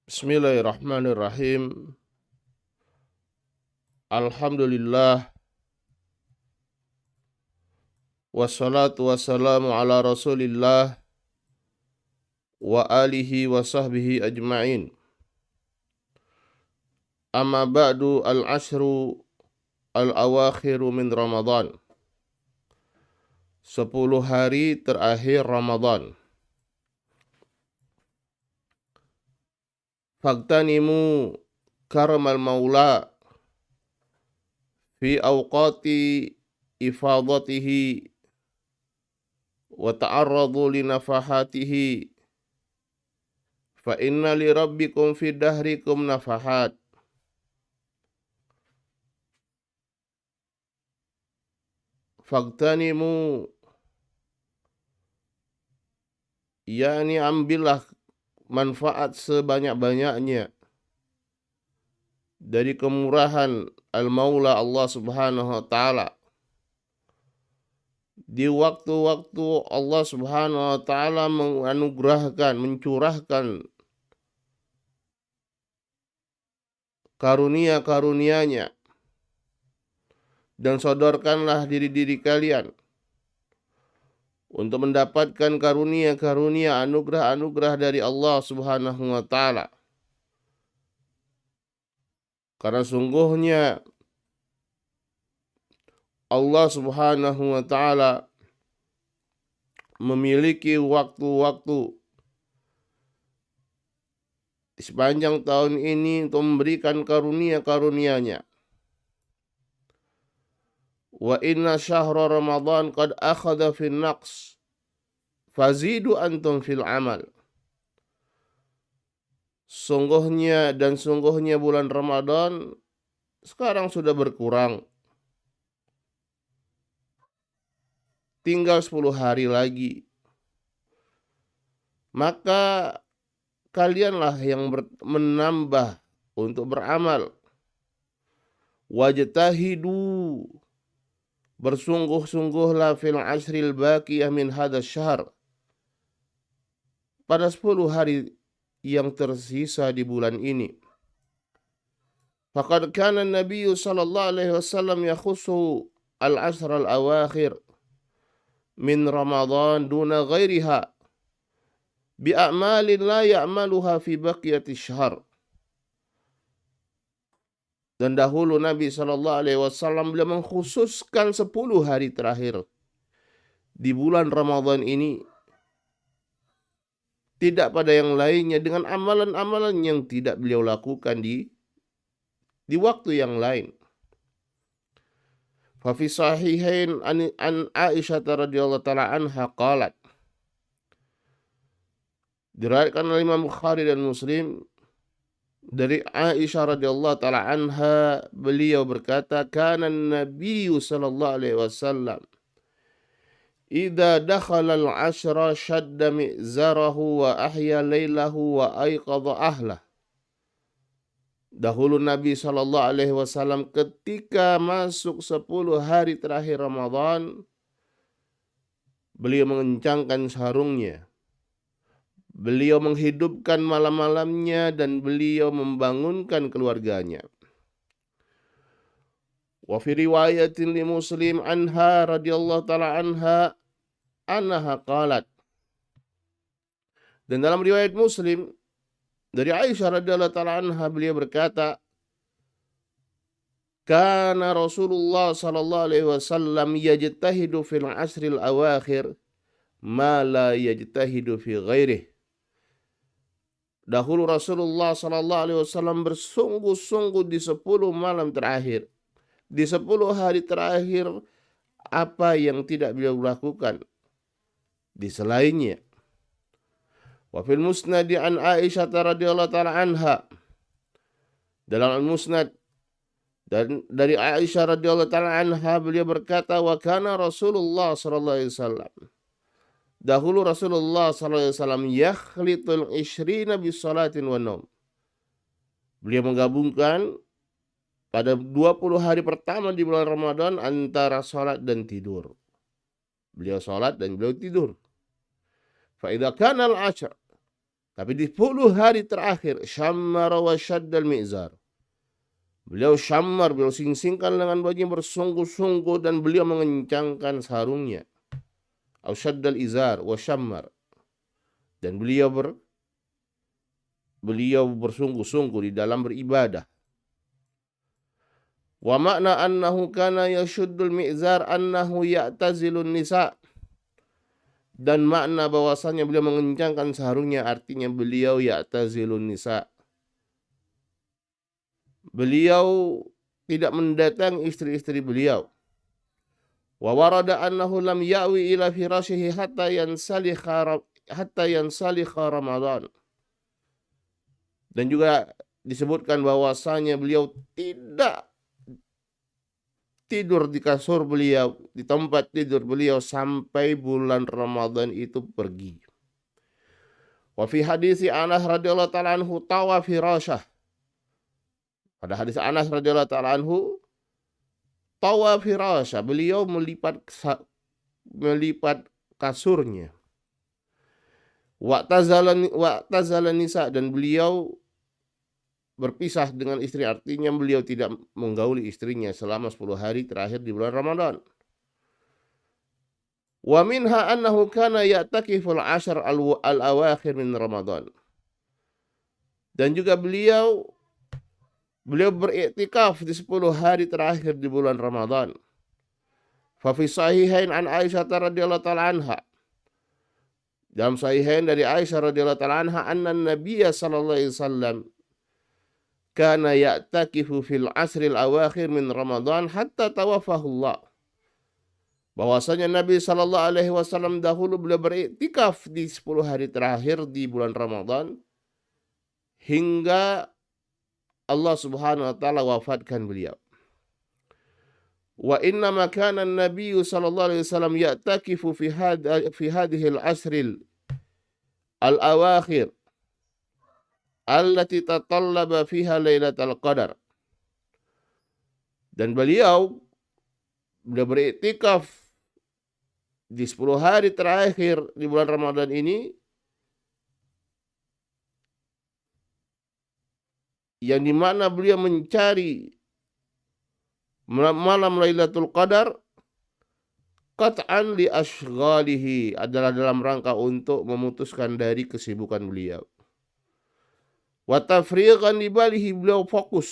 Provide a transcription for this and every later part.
Bismillahirrahmanirrahim. Alhamdulillah. Wassalatu wassalamu ala rasulillah wa alihi wa sahbihi ajma'in. Amma ba'du, al-ashru al-awakhiru min Ramadan. 10 hari terakhir Ramadan. Fagtanimu karamal maula fi awqati ifadatihi wa ta'arradu li nafahatihi fa inna li rabbikum fi dahrikum nafahat. Fagtanimu, yakni ambillah manfaat sebanyak-banyaknya dari kemurahan Al-Maula Allah Subhanahu wa taala. Di waktu-waktu Allah Subhanahu wa taala menganugerahkan, mencurahkan karunia-karunianya, dan sodorkanlah diri-diri kalian untuk mendapatkan karunia-karunia, anugerah-anugerah dari Allah Subhanahu wa taala. Karena sungguhnya Allah Subhanahu wa taala memiliki waktu-waktu di sepanjang tahun ini untuk memberikan karunia-karunianya. Wa inna syahra Ramadan qad akhadha fil naqs fazidu antum fil amal. Sungguhnya bulan Ramadan sekarang sudah berkurang. Tinggal 10 hari lagi. Maka kalianlah yang menambah untuk beramal. Wajtahidu, bersungguh-sungguhlah fil ashril baqiyah min hadha syahr, pada 10 hari yang tersisa di bulan ini. Faqad kana Nabi sallallahu alaihi wasallam yakhussu al-ashr al-awakhir min Ramadan duna ghairiha bi a'malin la ya'maluha fi baqiyati syahr. Dan dahulu Nabi sallallahu alaihi wasallam beliau mengkhususkan 10 hari terakhir di bulan Ramadan ini, tidak pada yang lainnya, dengan amalan-amalan yang tidak beliau lakukan di waktu yang lain. Fa fi sahihain an Aisyah radhiyallahu taala anha qalat, diriwayatkan oleh Imam Bukhari dan Muslim dari Aisyah radhiyallahu taala anha, beliau berkata, kana Nabi sallallahu alaihi wasallam idza dakhala al-ashra shadda mi'zarahu wa ahya lailahu wa ayqadha ahlah. Dahulu Nabi sallallahu alaihi wasallam ketika masuk 10 hari terakhir Ramadan, beliau mengencangkan sarungnya, beliau menghidupkan malam-malamnya, dan beliau membangunkan keluarganya. Wa fi riwayatin li Muslim anha radhiyallahu taala anha qalat, dan dalam riwayat Muslim dari Aisyah radhiyallahu taala anha, beliau berkata, kana Rasulullah sallallahu alaihi wasallam yajtahidu fil asril awakhir ma la yajtahidu fi ghairih. Dahulu Rasulullah sallallahu alaihi wasallam bersungguh-sungguh di 10 malam terakhir, di 10 hari terakhir, apa yang tidak beliau lakukan di selainnya. Wa fil musnad an Aisyah radhiyallahu taala anha, dalam al-musnad dan dari Aisyah radhiyallahu taala anha, beliau berkata, wa kana Rasulullah sallallahu alaihi wasallam, dahulu Rasulullah sallallahu alaihi wasallam yakhlitul 20 bis salatin wa naum. Beliau menggabungkan pada 20 hari pertama di bulan Ramadan antara salat dan tidur. Beliau salat dan beliau tidur. Fa idza kana al-'ashr, Tapi di 10 hari terakhir, syammara wa syaddal mi'zar. Beliau syammar, beliau sing-singkan lengan bajunya bersungguh-sungguh dan beliau mengencangkan sarungnya. Au syaddal izar wa syammar. Dan beliau bersungguh-sungguh di dalam beribadah. Wa makna annahu kana yashuddul mi'zar annahu ya'tazilun nisa. Dan makna bahwasanya beliau mengencangkan sarungnya artinya beliau ya'tazilun nisa. Beliau tidak mendatangi istri-istri beliau. Wa warada annahu lam ya'wi ila firashihi hatta yansalikha Ramadan. Dan juga disebutkan bahwasanya beliau tidak tidur di kasur beliau, di tempat tidur beliau sampai bulan Ramadan itu pergi. Wa fi hadisi Anas radhiyallahu ta'ala anhu tawa firasyah. Pada hadis Anas radhiyallahu ta'ala anhu tawa firasyah, beliau melipat kasurnya. Wa tazala nisa, dan beliau berpisah dengan istri, artinya beliau tidak menggauli istrinya selama 10 hari terakhir di bulan Ramadan. Wa minha annahu kana ya'takiful ashar al-awakhir min Ramadan. Dan juga beliau beriktikaf di 10 hari terakhir di bulan Ramadan. Fa fi sahihain an Aisyah radhiyallahu ta'ala anha. Dalam sahihain dari Aisyah radhiyallahu ta'ala anha anna Nabiya sallallahu alaihi wasallam kana ya'takifu fil asril awakhir min Ramadan hatta tawafahullah. Bahwasanya Nabi sallallahu alaihi wasallam dahulu beliau beriktikaf di 10 hari terakhir di bulan Ramadan hingga Allah Subhanahu wa taala wafatkan beliau. Wa inna ma kana an-nabiy sallallahu alaihi wasallam ya'takifu fi hadhihi al-asril al-awakhir allati tatallaba fiha lailatul qadar. Dan beliau beriktikaf di 10 hari terakhir di bulan Ramadan ini yang dimana beliau mencari malam Lailatul Qadar qat'an li ashghalihi, adalah dalam rangka untuk memutuskan dari kesibukan beliau. Wa tafriqan li balihi, beliau fokus.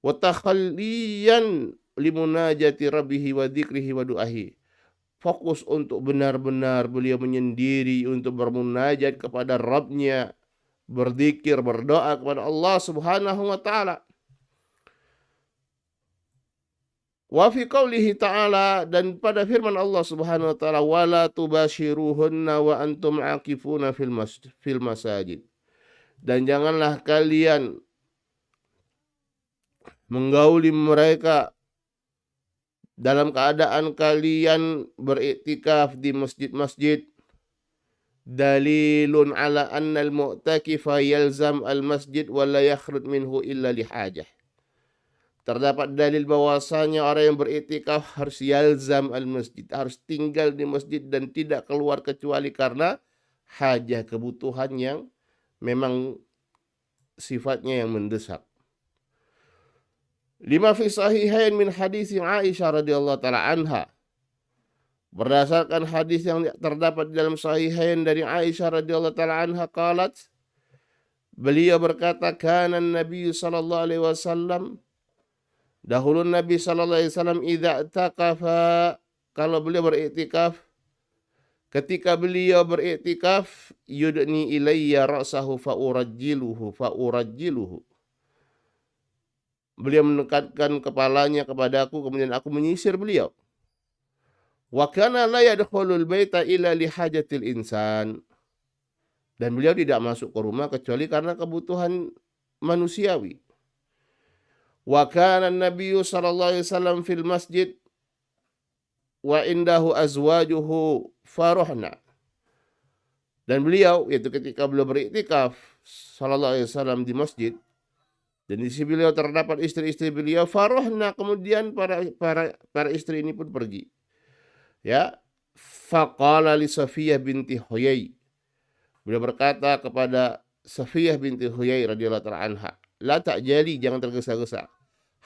Wa takhalliyan limunajati rabbihi wa dzikrihi wa du'ahi, fokus untuk benar-benar beliau menyendiri untuk bermunajat kepada Rabbnya, berzikir, berdoa kepada Allah Subhanahu wa taala. Wa fi qoulihi ta'ala, dan pada firman Allah Subhanahu wa taala, wala tubashiruhunna wa antum aqifuna fil masajid. Dan janganlah kalian menggauli mereka dalam keadaan kalian beriktikaf di masjid-masjid. Dalilun ala annal mu'takifa yalzam al-masjid wa la yakhruj minhu illa lihajah. Terdapat dalil bahwasanya orang yang beriktikaf harus yalzam al-masjid, harus tinggal di masjid dan tidak keluar kecuali karena hajah, kebutuhan yang memang sifatnya yang mendesak. Lima fi sahihain min hadis Aisyah radhiyallahu taala anha. Berdasarkan hadis yang terdapat dalam sahihain dari Aisyah radhiyallahu taala anha qalat, beliau berkata, kana Nabi sallallahu alaihi wasallam, dahulu Nabi sallallahu alaihi wasallam idza taqafa, kalau beliau beriktikaf, ketika beliau beriktikaf, yudni ilayya ra'sahu faurajjiluhu. Beliau mendekatkan kepalanya kepadaku, kemudian aku menyisir beliau. Wa kana la yadkhulul baita illa li hajatil insan. Dan beliau tidak masuk ke rumah kecuali karena kebutuhan manusiawi. Wa kana an-nabiyyu sallallahu alaihi wasallam fil masjid wa indahu azwajuhu faruhna. Dan beliau, yaitu ketika beliau beriktikaf sallallahu alaihi wasallam di masjid, dan di sisi beliau terdapat istri-istri beliau, faruhna, kemudian para istri ini pun pergi. Ya, faqala li Safiyah binti Huyai, Beliau berkata kepada Safiyah binti Huyai radhiyallahu ta'ala anha, la ta'jali, jangan tergesa-gesa,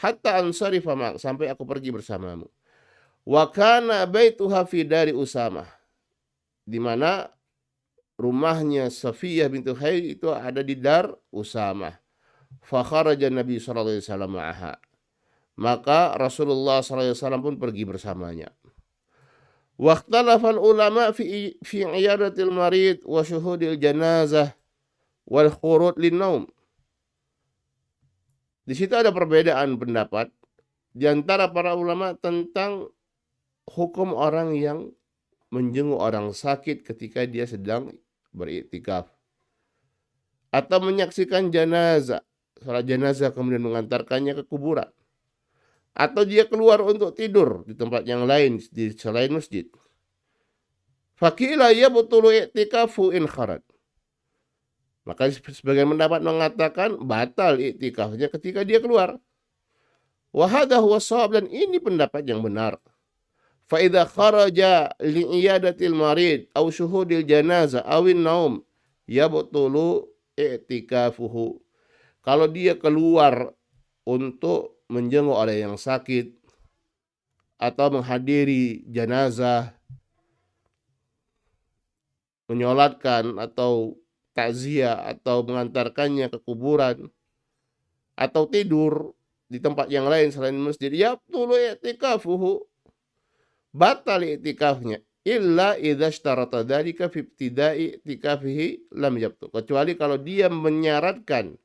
hatta ansarifa ma'ak, sampai aku pergi bersamamu. Wa kana baituha fi dari Usamah, di mana rumahnya Safiyah binti Huyai itu ada di dar Usamah. Fa kharaja Nabi sallallahu alaihi wasallam ma'aha, maka Rasulullah sallallahu alaihi wasallam pun pergi bersamanya. Waqtalafal ulama fi iyadatil marid wa syuhudil janazah wal khurud lin naum. Di situ ada perbedaan pendapat di antara para ulama tentang hukum orang yang menjenguk orang sakit ketika dia sedang beriktikaf atau menyaksikan jenazah, salat jenazah kemudian mengantarkannya ke kuburan, atau dia keluar untuk tidur di tempat yang lain di selain masjid. Faqila yabtulu i'tikafu in kharaj. Maka sebagian pendapat mengatakan batal i'tikafnya ketika dia keluar. Wa hadha huwa shawab, dan ini pendapat yang benar. Fa idza kharaja li iyadatil marid aw syuhudil janazah awin naum yabtulu i'tikafuhu. Kalau dia keluar untuk menjenguk orang yang sakit atau menghadiri jenazah, menyolatkan atau takziah atau mengantarkannya ke kuburan, atau tidur di tempat yang lain selain masjid, yabtulu i'tikafuhu, batal i'tikafnya, illa idza ishtarata dzalika fi ibtida'i i'tikafihi lam yabtul, kecuali kalau dia menyaratkan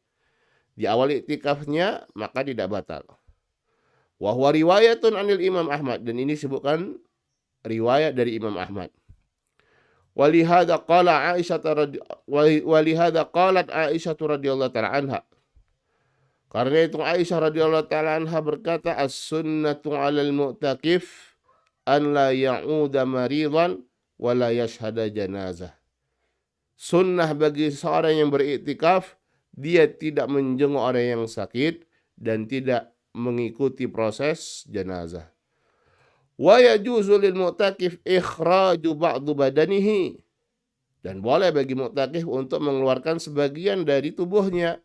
di awal i'tikafnya maka tidak batal. Wa huwa riwayatun anil Imam Ahmad, dan ini disebutkan riwayat dari Imam Ahmad. Walihada qalat Aisyah radhiyallahu ta'ala anha, karena itu Aisyah radhiyallahu ta'ala anha berkata, as-sunnatu 'alal mu'takif an la ya'uda maridan wa la yashhada janazah. Sunnah bagi seorang yang beriktikaf, dia tidak menjenguk orang yang sakit dan tidak mengikuti proses jenazah. Wa yajuzu lil mu'takif ikhraju ba'du badanihi, dan boleh bagi mu'takif untuk mengeluarkan sebagian dari tubuhnya.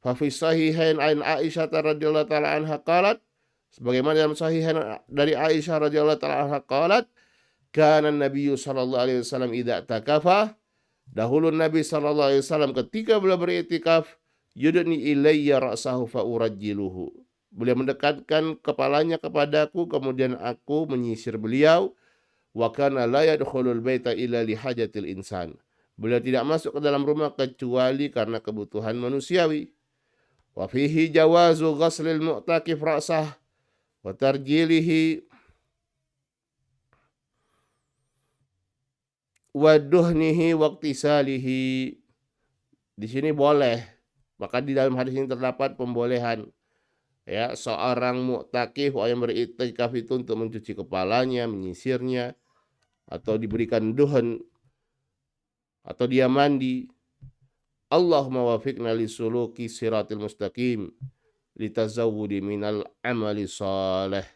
Fa fi sahihain an Aisyah radhiyallahu ta'ala anha qalat, sebagaimana dalam sahihain dari Aisyah radhiyallahu ta'ala anha qalat, kana Nabi sallallahu alaihi wasallam idza takafa, dahulu Nabi sallallahu alaihi wasallam ketika beliau beriktikaf, yudni ilayya ra'sahu fa urajjiluhu, beliau mendekatkan kepalanya kepadaku, kemudian aku menyisir beliau. Wa kana la yadkhulul baita illa li hajatil insan, beliau tidak masuk ke dalam rumah kecuali karena kebutuhan manusiawi. Wa fihi jawazu ghaslil mu'takif ra'sah wa tarjilihi wa duhnihi wa iktisalihi. Di sini boleh, maka di dalam hadis ini terdapat pembolehan, ya, seorang mu'takif yang beriktikaf itu untuk mencuci kepalanya, menyisirnya, atau diberikan duhan, atau dia mandi. Allahumma wafiqna lisuluki siratil mustaqim litazawwudi minal amali salih.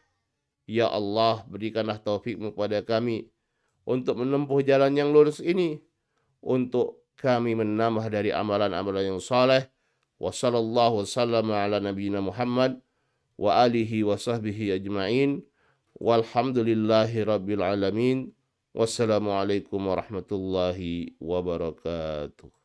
Ya Allah, berikanlah taufikmu kepada kami untuk menempuh jalan yang lurus ini, untuk kami menambah dari amalan-amalan yang saleh. Wa sallallahu wasallama ala nabiyyina Muhammad wa alihi wa sahbihi ajma'in. Walhamdulillahi rabbil alamin. Wassalamualaikum warahmatullahi wabarakatuh.